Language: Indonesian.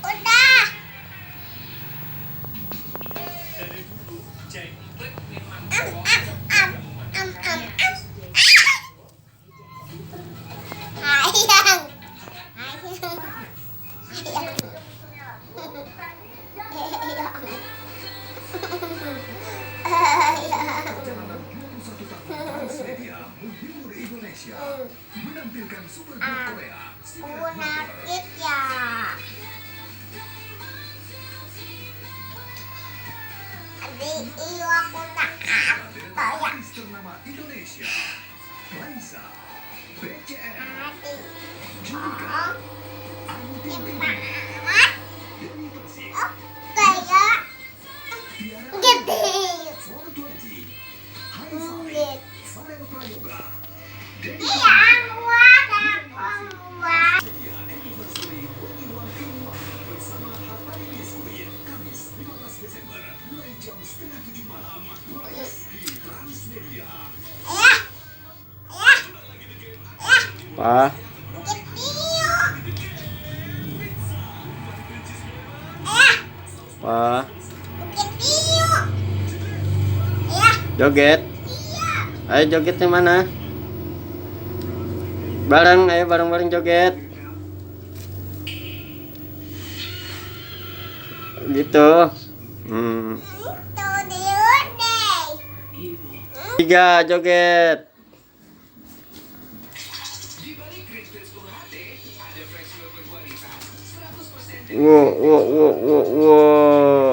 Udah. Am, am, am, am, am, am. Ayang. Ayang. Perjalanan 21 tahun Transmedia menghibur Indonesia menampilkan super grup Korea Secret Number. Punakit ya. Adik iyo aku tak Deretan apa ya. artis ternama Indonesia Raisa, BCL, Adik. Judika, Oh, Ayu Ting Ting, gimana? Dewi Persik, Oh, kayak Tiara, gede. 420, High Five, Gede. Farel Prayoga, Denny Iya, aku ada. Media Anniversary 21 bersama Happy Biskuit Kamis 15 Desember mulai jam setengah 7 malam live di Transmedia. Ayah. Ayah. Ayah. Pak, Gede. Ayah. Pak, Gede. Ayah. joget. Iya. Ayo jogetnya mana? Bareng, ayo bareng-bareng joget. Gitu. Itu dia deh. 3 joget. Di balik Green Space Colorate ada fresh milk berkualitas 100% Wow.